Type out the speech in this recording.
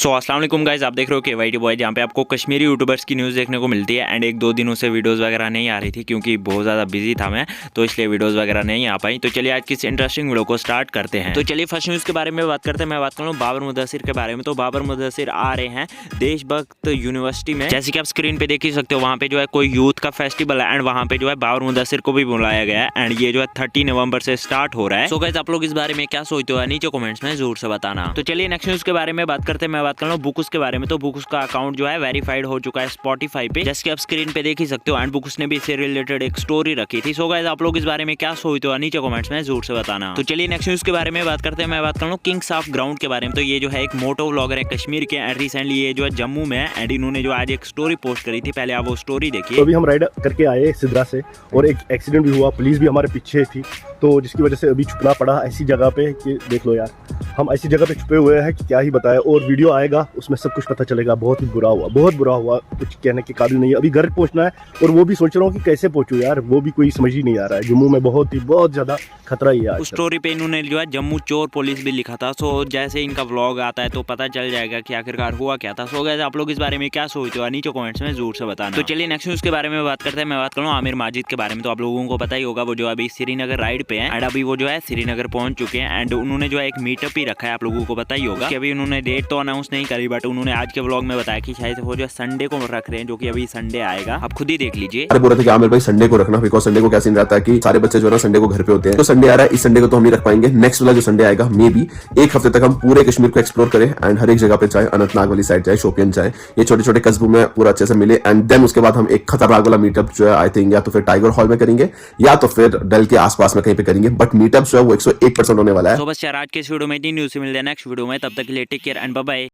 सो अस्सलाम वालेकुम गाइस, आप देख रहे हो के वाई टी बॉय, जहाँ पे आपको कश्मीरी यूट्यूबर्स की न्यूज़ देखने को मिलती है। एंड एक दो दिनों से वीडियोस वगैरह नहीं आ रही थी क्योंकि बहुत ज़्यादा बिजी था मैं, तो इसलिए वीडियोस वगैरह नहीं आ पाई। तो चलिए आज की इस इंटरेस्टिंग वीडियो को स्टार्ट करते हैं। तो चलिए फर्स्ट न्यूज़ के बारे में बात करते हैं। मैं बात कर रहा हूँ बाबर मुदस्सिर के बारे में। तो बाबर मुदस्सिर आ रहे हैं देशभक्त यूनिवर्सिटी में, जैसे कि आप स्क्रीन पे देख ही सकते हो। वहाँ पे जो है कोई यूथ का फेस्टिवल है एंड वहाँ पे जो है बाबर मुदस्सिर को भी बुलाया गया है। एंड ये जो है 30 नवंबर से स्टार्ट हो रहा है। सो गाइस, आप लोग इस बारे में क्या सोचते हो नीचे कमेंट्स में जरूर से बताना। तो चलिए नेक्स्ट न्यूज़ के बारे में बात करते हैं। मैं बात कर रहा हूँ बुकुस के बारे में। तो बुकुस का अकाउंट जो है वेरीफाइड हो चुका है स्पॉटिफाई पे, जैसे कि आप स्क्रीन पे देख ही सकते हो। एंड बुकुस ने भी इससे रिलेटेड एक स्टोरी रखी थी। सो गाइस, आप लोग इस बारे में क्या सोचते हो नीचे कमेंट्स में जरूर से बताना। तो चलिए नेक्स्ट न्यूज़ के बारे में बात करते हैं। मैं बात कर रहा हूँ किंग्स ऑफ ग्राउंड के बारे में। तो ये जो है एक मोटो व्लॉगर है कश्मीर के एंड रिसेंटली ये जो है जम्मू में है। एंड इन्होंने जो आज एक स्टोरी पोस्ट करी थी, पहले आप वो स्टोरी देखिए। तो अभी हम राइड करके आए सिद्रा से और एक एक्सीडेंट भी हुआ, पुलिस भी हमारे पीछे थी, तो जिसकी वजह से अभी छुपना पड़ा ऐसी जगह पे कि देख लो यार, हम ऐसी जगह पे छुपे हुए हैं कि क्या ही बताएं। और वीडियो आएगा उसमें सब कुछ पता चलेगा। बहुत ही बुरा हुआ, बहुत बुरा हुआ, कुछ कहने के काबिल नहीं है। अभी घर पहुंचना है और वो भी सोच रहा हूँ कि कैसे पहुंचूं यार, वो भी कोई समझ ही नहीं आ रहा है। जम्मू में बहुत ज्यादा खतरा ही है। उस स्टोरी पे इन्होंने जो है जम्मू चोर पुलिस भी लिखा था। सो जैसे इनका व्लॉग आता है तो पता चल जाएगा कि आखिरकार हुआ क्या था। सो गाइस, आप लोग इस बारे में क्या सोचते हो नीचे कमेंट्स में जरूर से बताना। तो चलिए नेक्स्ट न्यूज़ के बारे में बात करते हैं। मैं बात कर रहा हूँ आमिर माजिद के बारे में। तो आप लोगों को पता ही होगा, वो जो अभी श्रीनगर राइड पे है एंड अभी वो जो है श्रीनगर पहुंच चुके हैं। एंड उन्होंने जो है एक मीटअप ही रखा है, आप लोगों को पता ही होगा कि अभी उन्होंने डेट तो अनाउंस नहीं करी, बट उन्होंने आज के व्लॉग में बताया कि शायद वो जो संडे को रख रहे हैं, जो कि अभी संडे आएगा। आप खुद ही देख लीजिए। अरे बोल रहे थे कि आमिर भाई संडे को रखना, बिकॉज संडे को क्या सीन रहता है कि सारे बच्चे जो है ना संडे को घर पे होते हैं। तो संडे आ रहा है, इस संडे को तो हम नहीं रख पाएंगे। नेक्स्ट वाला जो संडे आएगा मे बी एक हफ्ते तक हम पूरे कश्मीर को एक्सप्लोर करें एंड हर एक जगह पे जाए, अनंतनाग वाली साइड जाए, शोपियन जाए, ये छोटे छोटे कस्बों में पूरा अच्छे से मिले। एंड देन उसके बाद हम एक खतरनाक वाला मीटअप जो है आई थिंक या तो फिर टाइगर हॉल में करेंगे या तो फिर डल के आसपास में कहीं पे करेंगे। बट मीटअप जो है वो 101% होने वाला है। तो बस यार आज के इस वीडियो में इतनी न्यूज़ से मिलते हैं नेक्स्ट वीडियो में। तब तक के लिए take care and bye bye.